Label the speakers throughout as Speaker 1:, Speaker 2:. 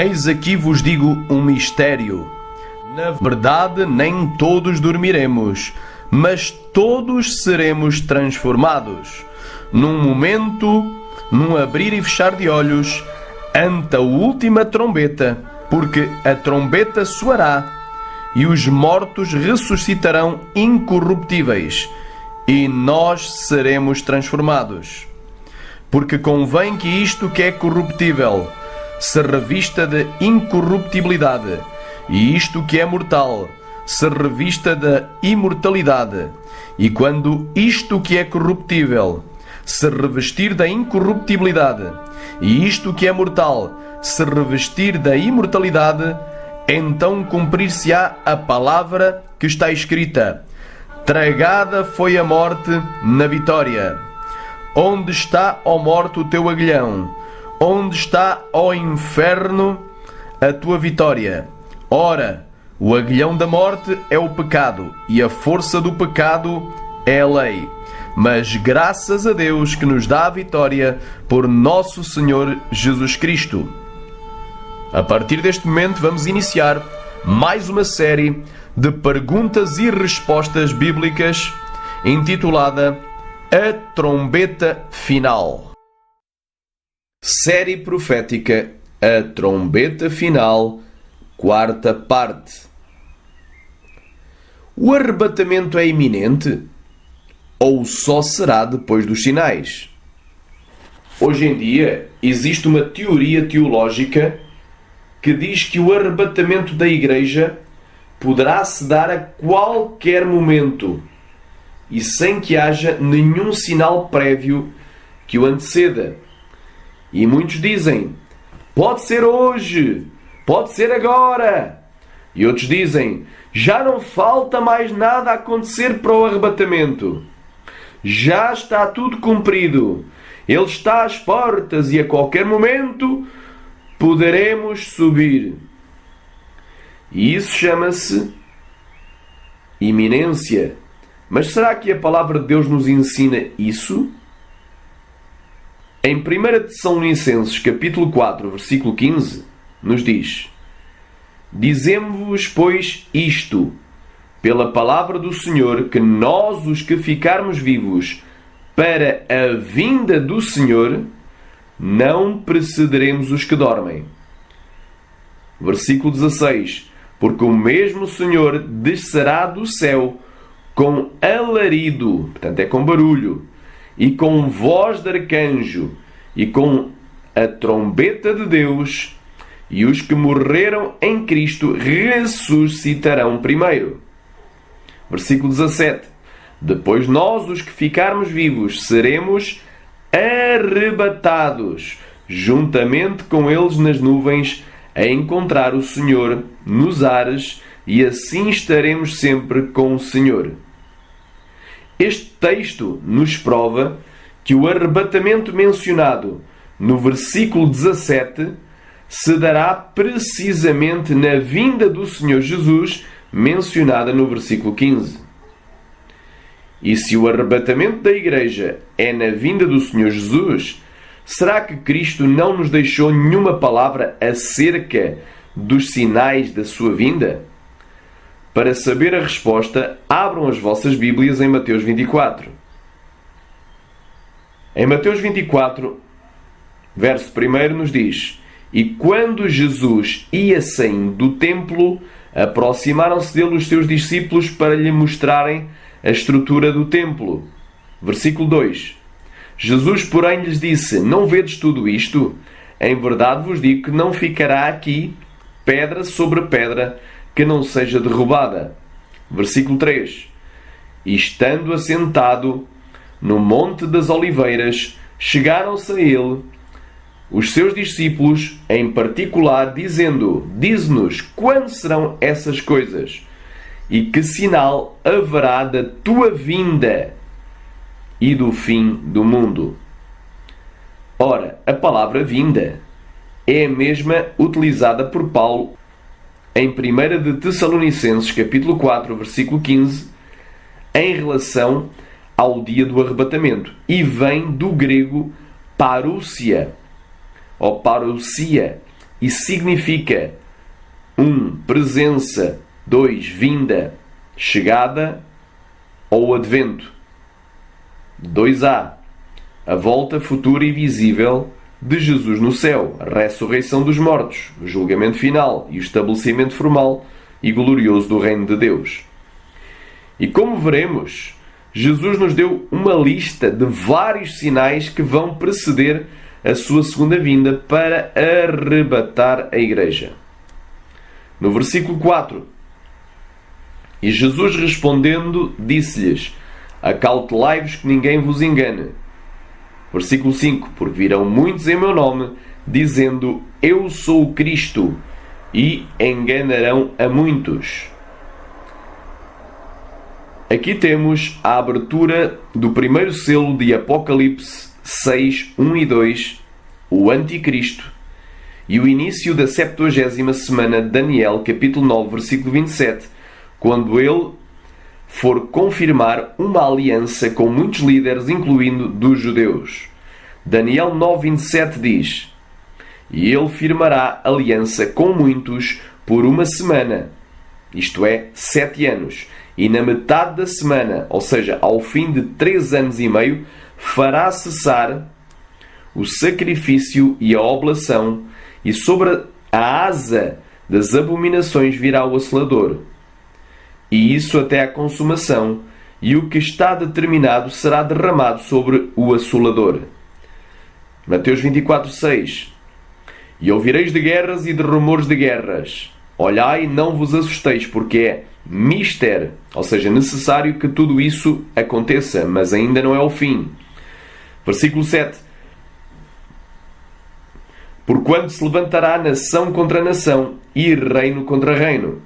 Speaker 1: Eis aqui vos digo um mistério. Na verdade, nem todos dormiremos, mas todos seremos transformados. Num momento, num abrir e fechar de olhos, ante a última trombeta, porque a trombeta soará e os mortos ressuscitarão incorruptíveis, e nós seremos transformados. Porque convém que isto que é corruptível se revista de incorruptibilidade, e isto que é mortal se revista de imortalidade. E quando isto que é corruptível se revestir da incorruptibilidade, e isto que é mortal se revestir da imortalidade, então cumprir-se-á a palavra que está escrita: tragada foi a morte na vitória. Onde está, ó morte, o teu aguilhão? Onde está, ó inferno, a tua vitória? Ora, o aguilhão da morte é o pecado, e a força do pecado é a lei. Mas graças a Deus que nos dá a vitória por nosso Senhor Jesus Cristo. A partir deste momento vamos iniciar mais uma série de perguntas e respostas bíblicas intitulada A Trombeta Final. Série profética A Trombeta Final, quarta parte. O arrebatamento é iminente? Ou só será depois dos sinais? Hoje em dia existe uma teoria teológica que diz que o arrebatamento da Igreja poderá se dar a qualquer momento e sem que haja nenhum sinal prévio que o anteceda. E muitos dizem: pode ser hoje, pode ser agora. E outros dizem: já não falta mais nada a acontecer para o arrebatamento. Já está tudo cumprido. Ele está às portas e a qualquer momento poderemos subir. E isso chama-se iminência. Mas será que a palavra de Deus nos ensina isso? Em 1 Tessalonicenses capítulo 4, versículo 15, nos diz: dizemos-vos, pois, isto, pela palavra do Senhor, que nós, os que ficarmos vivos para a vinda do Senhor, não precederemos os que dormem. Versículo 16: porque o mesmo Senhor descerá do céu com alarido, portanto é com barulho, e com voz de arcanjo, e com a trombeta de Deus, e os que morreram em Cristo ressuscitarão primeiro. Versículo 17: depois nós, os que ficarmos vivos, seremos arrebatados, juntamente com eles nas nuvens, a encontrar o Senhor nos ares, e assim estaremos sempre com o Senhor. Este texto nos prova que o arrebatamento mencionado no versículo 17 se dará precisamente na vinda do Senhor Jesus, mencionada no versículo 15. E se o arrebatamento da Igreja é na vinda do Senhor Jesus, será que Cristo não nos deixou nenhuma palavra acerca dos sinais da sua vinda? Para saber a resposta, abram as vossas Bíblias em Mateus 24. Em Mateus 24, verso 1 nos diz: e quando Jesus ia saindo do templo, aproximaram-se dele os seus discípulos para lhe mostrarem a estrutura do templo. Versículo 2: Jesus, porém, lhes disse: não vedes tudo isto? Em verdade vos digo que não ficará aqui pedra sobre pedra que não seja derrubada. Versículo 3: e estando assentado no Monte das Oliveiras, chegaram-se a ele os seus discípulos em particular, dizendo: dize-nos quando serão essas coisas e que sinal haverá da tua vinda e do fim do mundo. Ora, a palavra vinda é a mesma utilizada por Paulo em 1 de Tessalonicenses, capítulo 4, versículo 15, em relação ao dia do arrebatamento, e vem do grego parousia, ou parousia, e significa 1. Presença, 2. Vinda, chegada ou advento. 2a. A volta futura e visível de Jesus no céu, a ressurreição dos mortos, o julgamento final e o estabelecimento formal e glorioso do reino de Deus. E como veremos, Jesus nos deu uma lista de vários sinais que vão preceder a sua segunda vinda para arrebatar a igreja. No versículo 4: E Jesus respondendo, disse-lhes: Acautelai-vos que ninguém vos engane. Versículo 5: Porque virão muitos em meu nome, dizendo: Eu sou o Cristo, e enganarão a muitos. Aqui temos a abertura do primeiro selo de Apocalipse 6, 1 e 2, o Anticristo, e o início da 70ª semana de Daniel, capítulo 9, versículo 27, quando ele for confirmar uma aliança com muitos líderes, incluindo dos judeus. Daniel 9, 27 diz: E ele firmará aliança com muitos por uma semana, isto é, 7 anos, e na metade da semana, ou seja, ao fim de 3 anos e meio, fará cessar o sacrifício e a oblação, e sobre a asa das abominações virá o assolador. E isso até à consumação, e o que está determinado será derramado sobre o assolador. Mateus 24, 6. E ouvireis de guerras e de rumores de guerras. Olhai e não vos assusteis, porque é mister, ou seja, necessário que tudo isso aconteça, mas ainda não é o fim. Versículo 7. Porquanto se levantará nação contra nação e reino contra reino.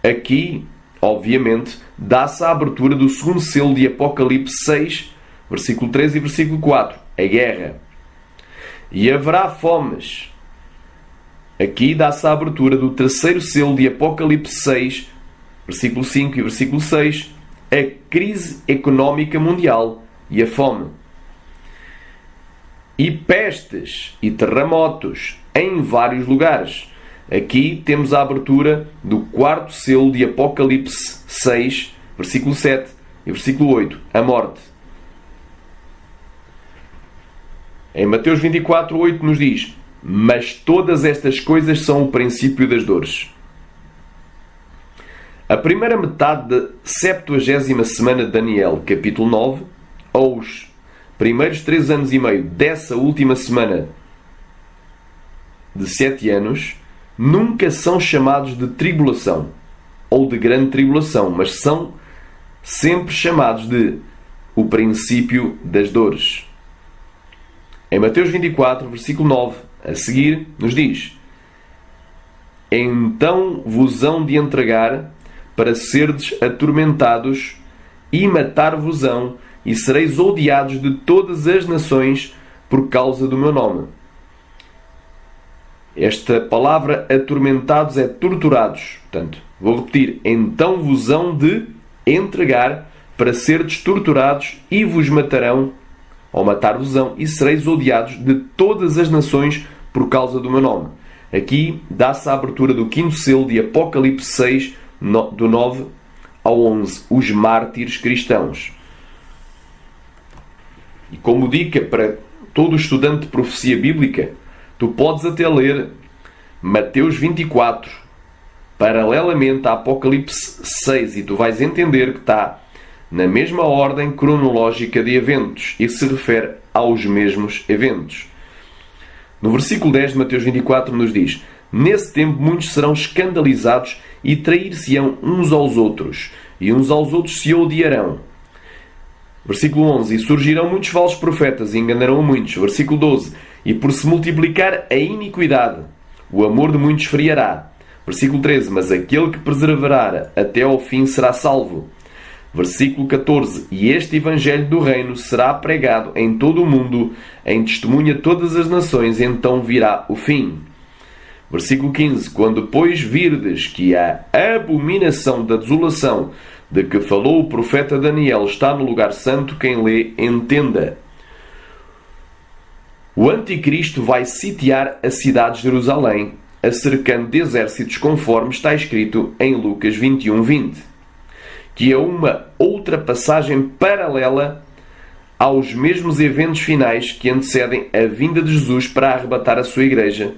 Speaker 1: Aqui, obviamente, dá-se a abertura do segundo selo de Apocalipse 6, versículo 3 e versículo 4, a guerra. E haverá fomes. Aqui dá-se a abertura do terceiro selo de Apocalipse 6, versículo 5 e versículo 6, a crise económica mundial e a fome. E pestes e terremotos em vários lugares. Aqui temos a abertura do quarto selo de Apocalipse 6, versículo 7 e versículo 8, a morte. Em Mateus 24, 8 nos diz: Mas todas estas coisas são o princípio das dores. A primeira metade da 70ª semana de Daniel, capítulo 9, ou os primeiros 3 anos e meio dessa última semana de 7 anos, nunca são chamados de tribulação ou de grande tribulação, mas são sempre chamados de o princípio das dores. Em Mateus 24, versículo 9, a seguir, nos diz: Então vos hão de entregar para serdes atormentados e matar-vos-ão, e sereis odiados de todas as nações por causa do meu nome. Esta palavra atormentados é torturados. Portanto, vou repetir: então vos hão de entregar para serdes torturados e vos matarão, ou matar-vos-ão, e sereis odiados de todas as nações por causa do meu nome. Aqui dá-se a abertura do quinto selo de Apocalipse 6, do 9 ao 11, os mártires cristãos. E como dica para todo estudante de profecia bíblica, tu podes até ler Mateus 24, paralelamente a Apocalipse 6, e tu vais entender que está na mesma ordem cronológica de eventos e se refere aos mesmos eventos. No versículo 10 de Mateus 24 nos diz: Nesse tempo muitos serão escandalizados e trair-se-ão uns aos outros, e uns aos outros se odiarão. Versículo 11. E surgirão muitos falsos profetas e enganarão a muitos. Versículo 12. E por se multiplicar a iniquidade, o amor de muitos esfriará. Versículo 13. Mas aquele que perseverar até ao fim será salvo. Versículo 14. E este Evangelho do Reino será pregado em todo o mundo, em testemunha a todas as nações, então virá o fim. Versículo 15. Quando, pois, virdes que a abominação da desolação de que falou o profeta Daniel está no lugar santo, quem lê, entenda. O Anticristo vai sitiar a cidade de Jerusalém, a cercando de exércitos, conforme está escrito em Lucas 21:20, que é uma outra passagem paralela aos mesmos eventos finais que antecedem a vinda de Jesus para arrebatar a sua igreja.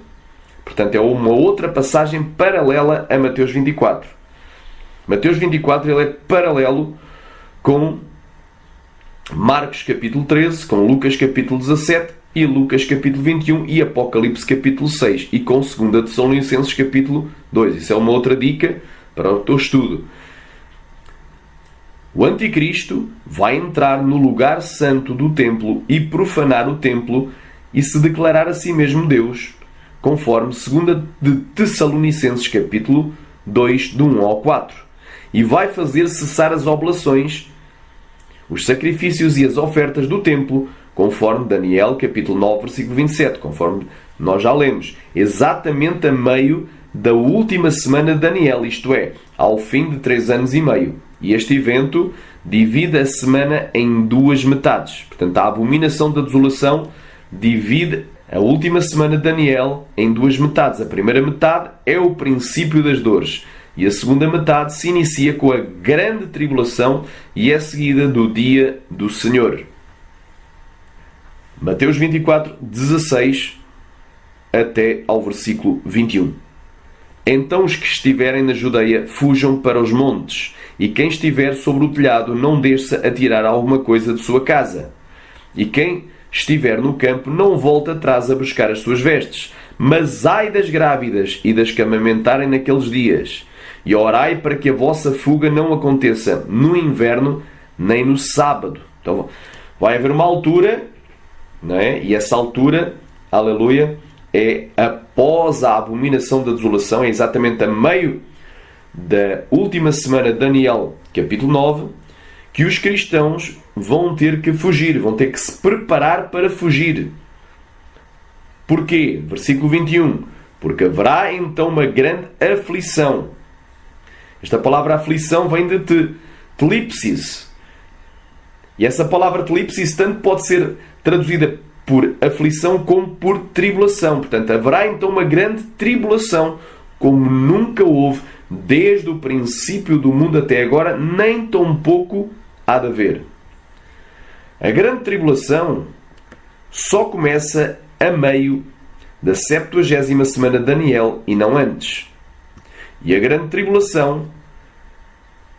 Speaker 1: Portanto, é uma outra passagem paralela a Mateus 24. Mateus 24 ele é paralelo com Marcos capítulo 13, com Lucas capítulo 17 e Lucas capítulo 21 e Apocalipse capítulo 6 e com 2 Tessalonicenses capítulo 2. Isso é uma outra dica para o teu estudo. O Anticristo vai entrar no lugar santo do templo e profanar o templo e se declarar a si mesmo Deus, conforme 2 de Tessalonicenses capítulo 2, de 1 ao 4. E vai fazer cessar as oblações, os sacrifícios e as ofertas do templo, conforme Daniel capítulo 9, versículo 27, conforme nós já lemos, exatamente a meio da última semana de Daniel, isto é, ao fim de 3 anos e meio. E este evento divide a semana em 2 metades. Portanto, a abominação da desolação divide a última semana de Daniel em 2 metades. A primeira metade é o princípio das dores. E a segunda metade se inicia com a grande tribulação e é seguida do dia do Senhor. Mateus 24, 16 até ao versículo 21. Então os que estiverem na Judeia fujam para os montes, e quem estiver sobre o telhado não desça a tirar alguma coisa de sua casa. E quem estiver no campo não volte atrás a buscar as suas vestes. Mas ai das grávidas e das que amamentarem naqueles dias. E orai para que a vossa fuga não aconteça no inverno nem no sábado. Então vai haver uma altura, não é? E essa altura, aleluia, é após a abominação da desolação, é exatamente a meio da última semana de Daniel, capítulo 9, que os cristãos vão ter que fugir, vão ter que se preparar para fugir. Porquê? Versículo 21. Porque haverá então uma grande aflição. Esta palavra aflição vem de telipsis. E essa palavra telipsis tanto pode ser traduzida por aflição como por tribulação. Portanto, haverá então uma grande tribulação, como nunca houve desde o princípio do mundo até agora, nem tão pouco há de haver. A grande tribulação só começa a meio da 70ª semana de Daniel e não antes. E a grande tribulação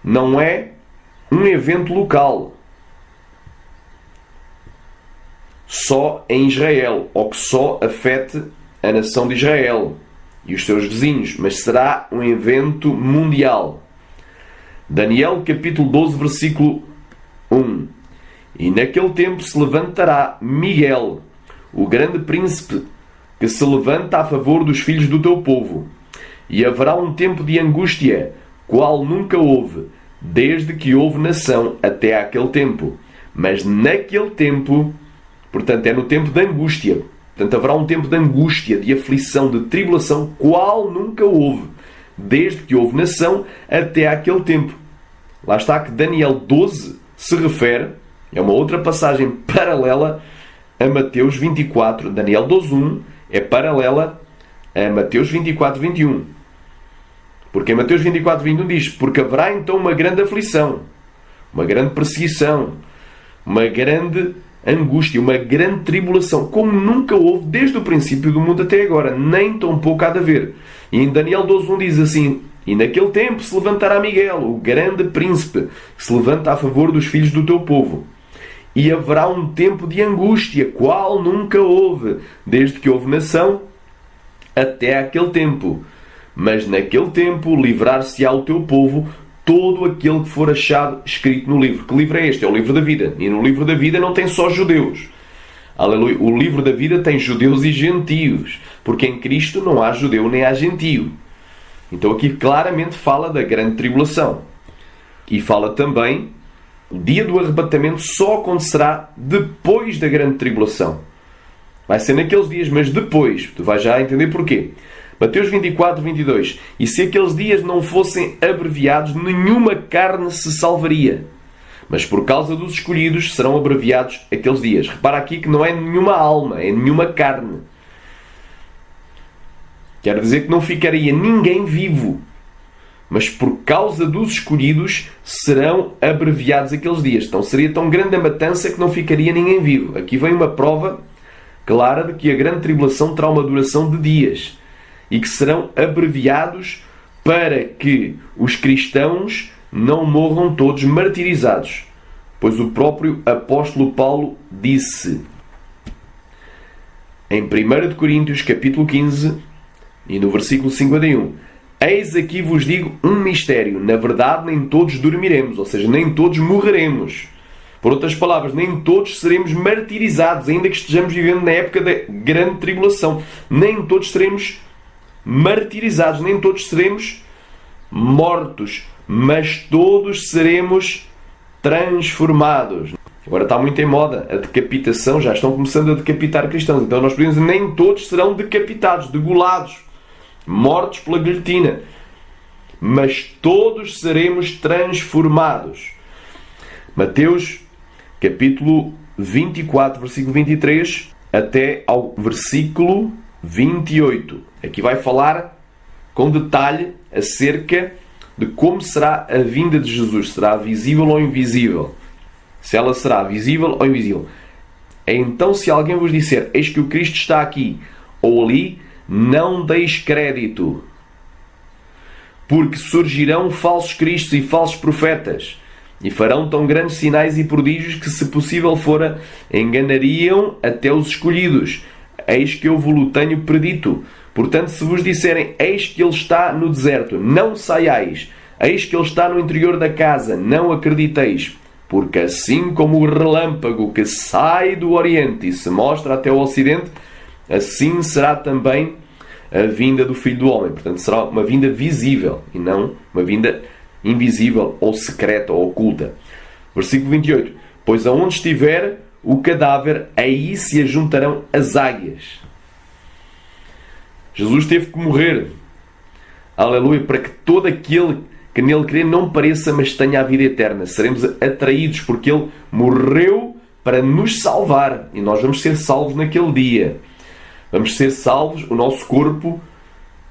Speaker 1: não é um evento local só em Israel, ou que só afete a nação de Israel e os seus vizinhos, mas será um evento mundial. Daniel capítulo 12, versículo 1. E naquele tempo se levantará Miguel, o grande príncipe, que se levanta a favor dos filhos do teu povo. E haverá um tempo de angústia, qual nunca houve, desde que houve nação até aquele tempo. Mas naquele tempo, portanto é no tempo de angústia, portanto haverá um tempo de angústia, de aflição, de tribulação, qual nunca houve, desde que houve nação até aquele tempo. Lá está que Daniel 12 se refere, é uma outra passagem paralela a Mateus 24. Daniel 12:1 é paralela a Mateus 24:21. Porque em Mateus 24:21 diz: porque haverá então uma grande aflição, uma grande perseguição, uma grande angústia, uma grande tribulação, como nunca houve desde o princípio do mundo até agora, nem tão pouco há de haver. E em Daniel 12:1 diz assim: e naquele tempo se levantará Miguel, o grande príncipe, que se levanta a favor dos filhos do teu povo. E haverá um tempo de angústia, qual nunca houve, desde que houve nação até aquele tempo. Mas naquele tempo livrar-se-á o teu povo todo aquele que for achado escrito no livro. Que livro é este? É o livro da vida. E no livro da vida não tem só judeus. Aleluia. O livro da vida tem judeus e gentios. Porque em Cristo não há judeu nem há gentio. Então aqui claramente fala da grande tribulação. E fala também, o dia do arrebatamento só acontecerá depois da grande tribulação. Vai ser naqueles dias, mas depois. Tu vais já entender porquê. Mateus 24, 22. E se aqueles dias não fossem abreviados, nenhuma carne se salvaria. Mas por causa dos escolhidos serão abreviados aqueles dias. Repara aqui que não é nenhuma alma, é nenhuma carne. Quer dizer que não ficaria ninguém vivo. Mas por causa dos escolhidos serão abreviados aqueles dias. Então seria tão grande a matança que não ficaria ninguém vivo. Aqui vem uma prova clara de que a grande tribulação terá uma duração de dias. E que serão abreviados para que os cristãos não morram todos martirizados. Pois o próprio apóstolo Paulo disse em 1 Coríntios capítulo 15 e no versículo 51: Eis aqui vos digo um mistério. Na verdade nem todos dormiremos, ou seja, nem todos morreremos. Por outras palavras, nem todos seremos martirizados, ainda que estejamos vivendo na época da grande tribulação. Nem todos seremos martirizados, nem todos seremos mortos, mas todos seremos transformados. Agora está muito em moda a decapitação, já estão começando a decapitar cristãos. Então nós podemos dizer, nem todos serão decapitados, degolados, mortos pela guilhotina, mas todos seremos transformados. Mateus capítulo 24, versículo 23 até ao versículo 28. Aqui vai falar com detalhe acerca de como será a vinda de Jesus. Será visível ou invisível? Se ela será visível ou invisível. Então, se alguém vos disser, eis que o Cristo está aqui ou ali, não deis crédito. Porque surgirão falsos cristos e falsos profetas, e farão tão grandes sinais e prodígios que, se possível fora, enganariam até os escolhidos. Eis que eu vos tenho predito. Portanto, se vos disserem, eis que ele está no deserto, não saiais. Eis que ele está no interior da casa, não acrediteis. Porque assim como o relâmpago que sai do Oriente e se mostra até o Ocidente, assim será também a vinda do Filho do Homem. Portanto, será uma vinda visível e não uma vinda invisível ou secreta ou oculta. Versículo 28. Pois aonde estiver o cadáver, aí se ajuntarão as águias. Jesus teve que morrer. Aleluia. Para que todo aquele que nele crê não pareça, mas tenha a vida eterna. Seremos atraídos porque ele morreu para nos salvar. E nós vamos ser salvos naquele dia. Vamos ser salvos. O nosso corpo,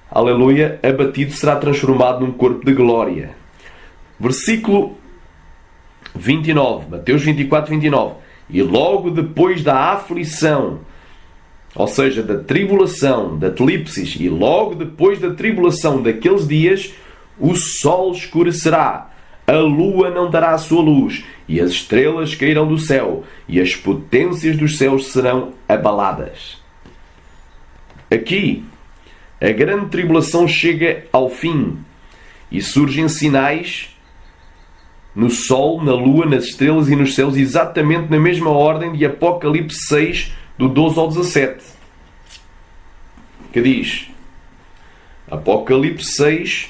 Speaker 1: aleluia, abatido, será transformado num corpo de glória. Versículo 29. Mateus 24, 29. E logo depois da aflição, ou seja, da tribulação, da tlipsis, e logo depois da tribulação daqueles dias, o sol escurecerá, a lua não dará a sua luz, e as estrelas cairão do céu, e as potências dos céus serão abaladas. Aqui, a grande tribulação chega ao fim, e surgem sinais no sol, na lua, nas estrelas e nos céus, exatamente na mesma ordem de Apocalipse 6, do 12 ao 17. Que diz, Apocalipse 6,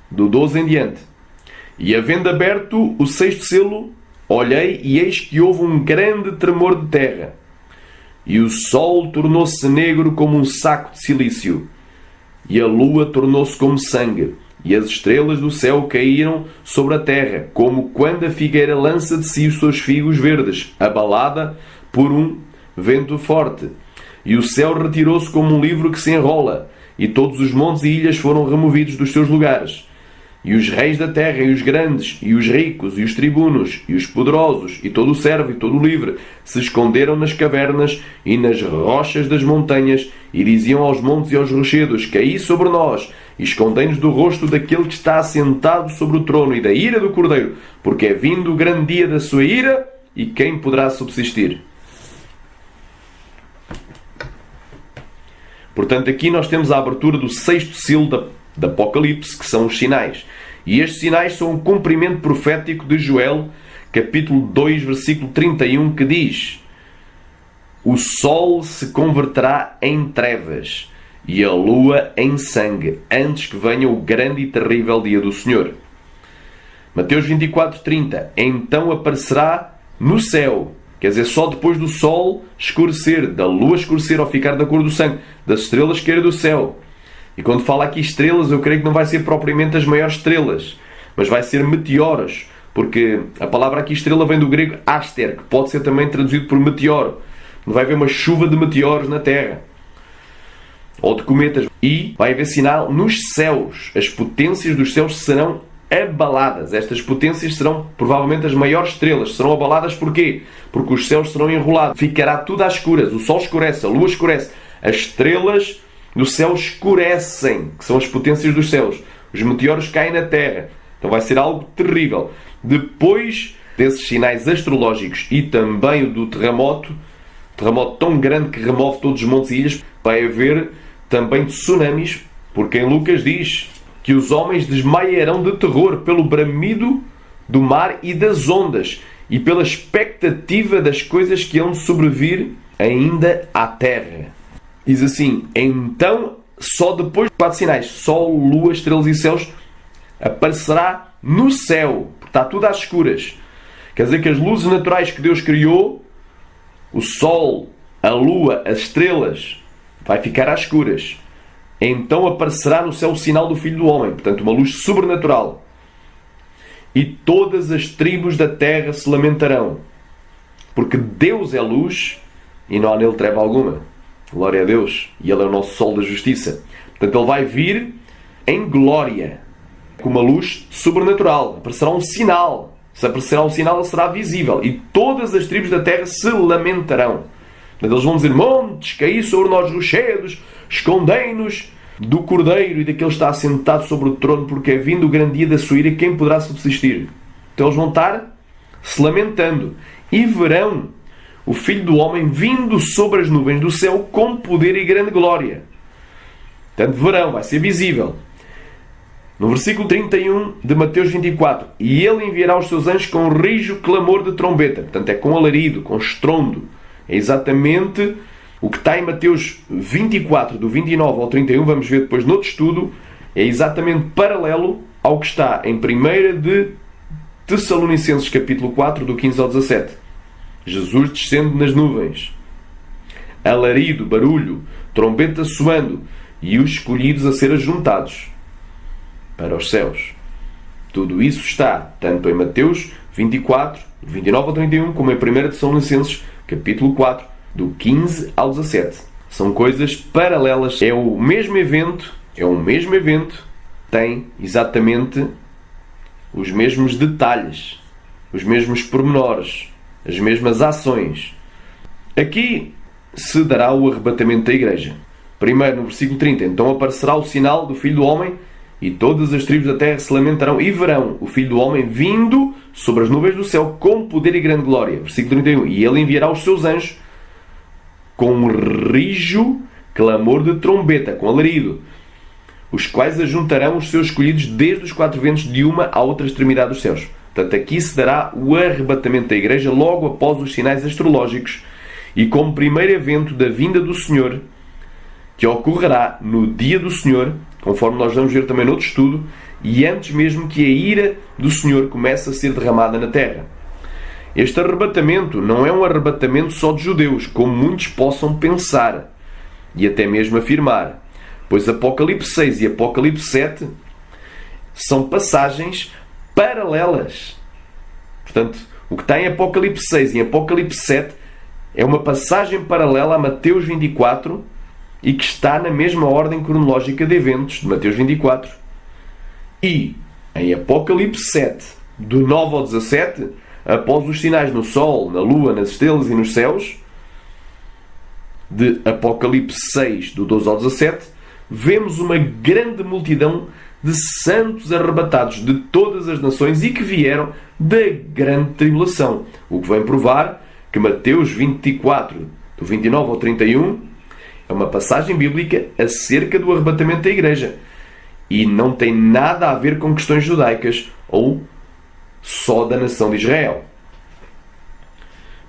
Speaker 1: do 12 em diante. E havendo aberto o sexto selo, olhei e eis que houve um grande tremor de terra. E o sol tornou-se negro como um saco de cilício. E a lua tornou-se como sangue. E as estrelas do céu caíram sobre a terra, como quando a figueira lança de si os seus figos verdes, abalada por um vento forte. E o céu retirou-se como um livro que se enrola, e todos os montes e ilhas foram removidos dos seus lugares. E os reis da terra, e os grandes, e os ricos, e os tribunos, e os poderosos, e todo o servo, e todo o livre, se esconderam nas cavernas e nas rochas das montanhas, e diziam aos montes e aos rochedos, caí sobre nós, e escondei-nos do rosto daquele que está assentado sobre o trono, e da ira do Cordeiro, porque é vindo o grande dia da sua ira, e quem poderá subsistir? Portanto, aqui nós temos a abertura do sexto selo de Apocalipse, que são os sinais. E estes sinais são o cumprimento profético de Joel, capítulo 2, versículo 31, que diz: o sol se converterá em trevas e a lua em sangue, antes que venha o grande e terrível dia do Senhor. Mateus 24:30. Então aparecerá no céu, quer dizer, só depois do sol escurecer, da lua escurecer ou ficar da cor do sangue, das estrelas caírem do céu. E quando fala aqui estrelas, eu creio que não vai ser propriamente as maiores estrelas, mas vai ser meteoros, porque a palavra aqui estrela vem do grego aster, que pode ser também traduzido por meteoro. Vai haver uma chuva de meteoros na Terra, ou de cometas, e vai haver sinal nos céus. As potências dos céus serão abaladas. Estas potências serão provavelmente as maiores estrelas. Serão abaladas porquê? Porque os céus serão enrolados. Ficará tudo às escuras. O sol escurece, a lua escurece. As estrelas do céu escurecem, que são as potências dos céus. Os meteoros caem na Terra. Então vai ser algo terrível. Depois desses sinais astrológicos e também o do terremoto tão grande que remove todos os montes e ilhas, vai haver também tsunamis, porque em Lucas diz que os homens desmaiarão de terror pelo bramido do mar e das ondas e pela expectativa das coisas que hão de sobrevir ainda à terra. Diz assim: então, só depois de 4 sinais, sol, lua, estrelas e céus, aparecerá no céu, porque está tudo às escuras. Quer dizer que as luzes naturais que Deus criou, o sol, a lua, as estrelas, vai ficar às escuras. Então aparecerá no céu o sinal do Filho do Homem, portanto uma luz sobrenatural. E todas as tribos da terra se lamentarão, porque Deus é luz e não há nele treva alguma. Glória a Deus. E Ele é o nosso sol da justiça. Portanto, Ele vai vir em glória, com uma luz sobrenatural. Aparecerá um sinal. Se aparecerá um sinal, ele será visível. E todas as tribos da terra se lamentarão. Portanto, eles vão dizer: montes, caí sobre nós rochedos, escondei-nos do Cordeiro e daquele que está assentado sobre o trono, porque é vindo o grande dia da sua ira, quem poderá subsistir? Então eles vão estar se lamentando. E verão o Filho do Homem vindo sobre as nuvens do céu com poder e grande glória. Portanto, verão, vai ser visível. No versículo 31 de Mateus 24: e ele enviará os seus anjos com rijo clamor de trombeta. Portanto, é com alarido, com estrondo. É exatamente o que está em Mateus 24, do 29 ao 31, vamos ver depois no outro estudo, é exatamente paralelo ao que está em 1 de Tessalonicenses, capítulo 4, do 15 ao 17. Jesus descendo nas nuvens. Alarido, barulho, trombeta soando, e os escolhidos a ser ajuntados para os céus. Tudo isso está tanto em Mateus 24, 29 ao 31, como em 1 Tessalonicenses, capítulo 4, do 15 ao 17. São coisas paralelas. É o mesmo evento, tem exatamente os mesmos detalhes, os mesmos pormenores, as mesmas ações. Aqui se dará o arrebatamento da igreja. Primeiro, no versículo 30, então aparecerá o sinal do Filho do Homem, e todas as tribos da terra se lamentarão e verão o Filho do Homem vindo sobre as nuvens do céu com poder e grande glória. Versículo 31. E ele enviará os seus anjos com um rijo clamor de trombeta, com alarido, os quais ajuntarão os seus escolhidos desde os 4 ventos de uma à outra extremidade dos céus. Portanto, aqui se dará o arrebatamento da igreja logo após os sinais astrológicos e como primeiro evento da vinda do Senhor, que ocorrerá no dia do Senhor, conforme nós vamos ver também no outro estudo, e antes mesmo que a ira do Senhor comece a ser derramada na terra. Este arrebatamento não é um arrebatamento só de judeus, como muitos possam pensar e até mesmo afirmar, pois Apocalipse 6 e Apocalipse 7 são passagens paralelas. Portanto, o que está em Apocalipse 6 e em Apocalipse 7 é uma passagem paralela a Mateus 24 e que está na mesma ordem cronológica de eventos de Mateus 24. E em Apocalipse 7, do 9 ao 17, após os sinais no sol, na lua, nas estrelas e nos céus, de Apocalipse 6, do 12 ao 17, vemos uma grande multidão de santos arrebatados de todas as nações e que vieram da grande tribulação. O que vem provar que Mateus 24, do 29 ao 31, é uma passagem bíblica acerca do arrebatamento da igreja. e não tem nada a ver com questões judaicas ou só da nação de Israel.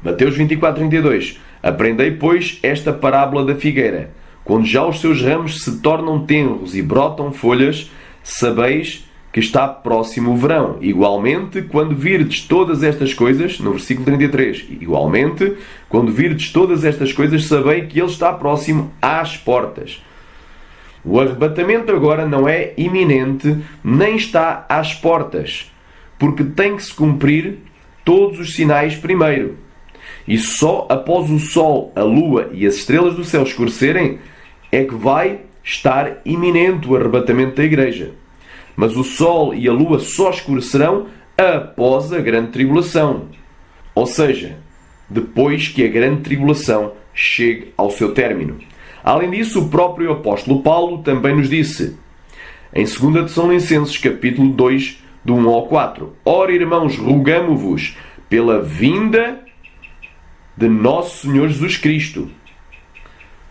Speaker 1: Mateus 24:32. Aprendei, pois, esta parábola da figueira. Quando já os seus ramos se tornam tenros e brotam folhas, sabeis que está próximo o verão. Igualmente, quando virdes todas estas coisas, no versículo 33, igualmente, quando virdes todas estas coisas, sabei que ele está próximo às portas. O arrebatamento agora não é iminente, nem está às portas, porque tem que se cumprir todos os sinais primeiro. E só após o sol, a lua e as estrelas do céu escurecerem, é que vai estar iminente o arrebatamento da igreja. Mas o sol e a lua só escurecerão após a grande tribulação. Ou seja, depois que a grande tribulação chegue ao seu término. Além disso, o próprio apóstolo Paulo também nos disse, em 2 Tessalonicenses, capítulo 2, do 1 ao 4. Ora, irmãos, rogamo-vos pela vinda de nosso Senhor Jesus Cristo.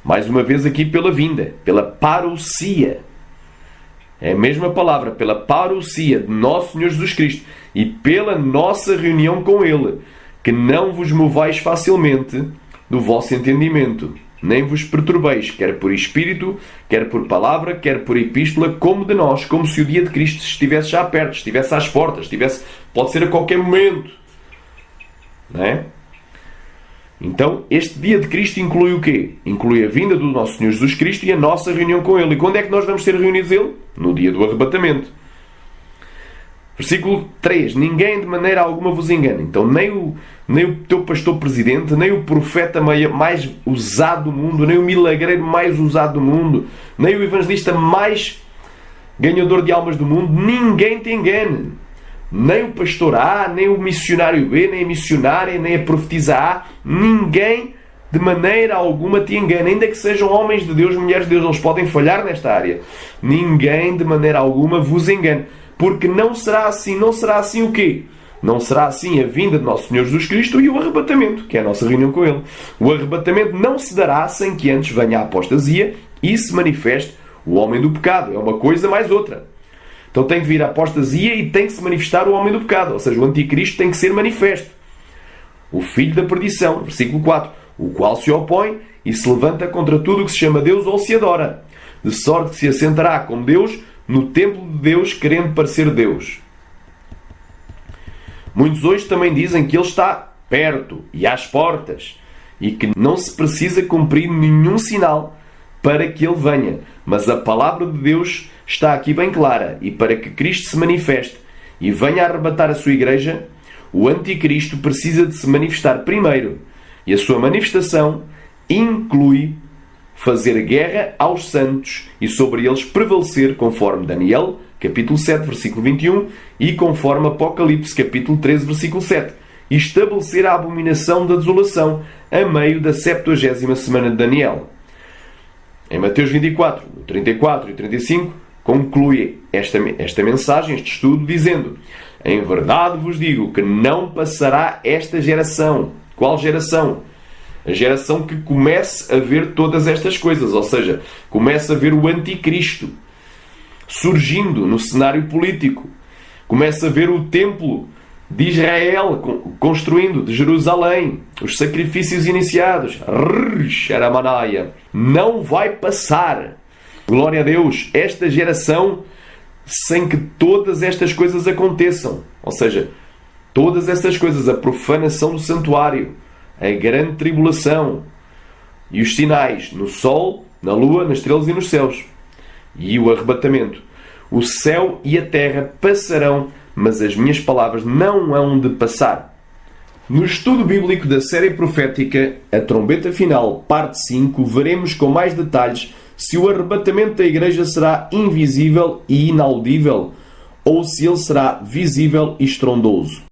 Speaker 1: Mais uma vez aqui pela vinda, pela parousia. É a mesma palavra, pela parousia de nosso Senhor Jesus Cristo e pela nossa reunião com Ele, que não vos movais facilmente do vosso entendimento, nem vos perturbeis, quer por espírito, quer por palavra, quer por epístola, como de nós, como se o dia de Cristo estivesse já perto, estivesse às portas, pode ser a qualquer momento. Não é? Então, este dia de Cristo inclui o quê? Inclui a vinda do nosso Senhor Jesus Cristo e a nossa reunião com Ele. E quando é que nós vamos ser reunidos a Ele? No dia do arrebatamento. Versículo 3. Ninguém de maneira alguma vos engane. Então, nem o teu pastor presidente, nem o profeta mais usado do mundo, nem o milagreiro mais usado do mundo, nem o evangelista mais ganhador de almas do mundo, ninguém te engane. Nem o pastor A, nem o missionário B, nem a missionária, nem a profetisa A, ninguém de maneira alguma te engana, ainda que sejam homens de Deus, mulheres de Deus, eles podem falhar nesta área. Ninguém de maneira alguma vos engane, porque não será assim o quê? Não será assim a vinda de nosso Senhor Jesus Cristo e o arrebatamento, que é a nossa reunião com Ele. O arrebatamento não se dará sem que antes venha a apostasia e se manifeste o homem do pecado. É uma coisa mais outra. Então tem que vir a apostasia e tem que se manifestar o homem do pecado. Ou seja, o anticristo tem que ser manifesto. O filho da perdição, versículo 4. O qual se opõe e se levanta contra tudo o que se chama Deus ou se adora. De sorte que se assentará como Deus no templo de Deus, querendo parecer Deus. Muitos hoje também dizem que Ele está perto e às portas. E que não se precisa cumprir nenhum sinal para que Ele venha. Mas a palavra de Deus está aqui bem clara. E para que Cristo se manifeste e venha a arrebatar a sua igreja, o anticristo precisa de se manifestar primeiro. E a sua manifestação inclui fazer guerra aos santos e sobre eles prevalecer, conforme Daniel, capítulo 7, versículo 21, e conforme Apocalipse, capítulo 13, versículo 7. E estabelecer a abominação da desolação a meio da 70ª semana de Daniel. Em Mateus 24, 34 e 35, conclui esta mensagem, este estudo, dizendo: em verdade vos digo que não passará esta geração. Qual geração? A geração que comece a ver todas estas coisas, ou seja, comece a ver o anticristo surgindo no cenário político. Comece a ver o templo de Israel construindo, de Jerusalém, os sacrifícios iniciados. Não vai passar, glória a Deus, esta geração sem que todas estas coisas aconteçam. Ou seja, todas estas coisas, a profanação do santuário, a grande tribulação e os sinais no sol, na lua, nas estrelas e nos céus, e o arrebatamento. O céu e a terra passarão, mas as minhas palavras não hão de passar. No estudo bíblico da série profética A Trombeta Final, parte 5, veremos com mais detalhes se o arrebatamento da igreja será invisível e inaudível ou se ele será visível e estrondoso.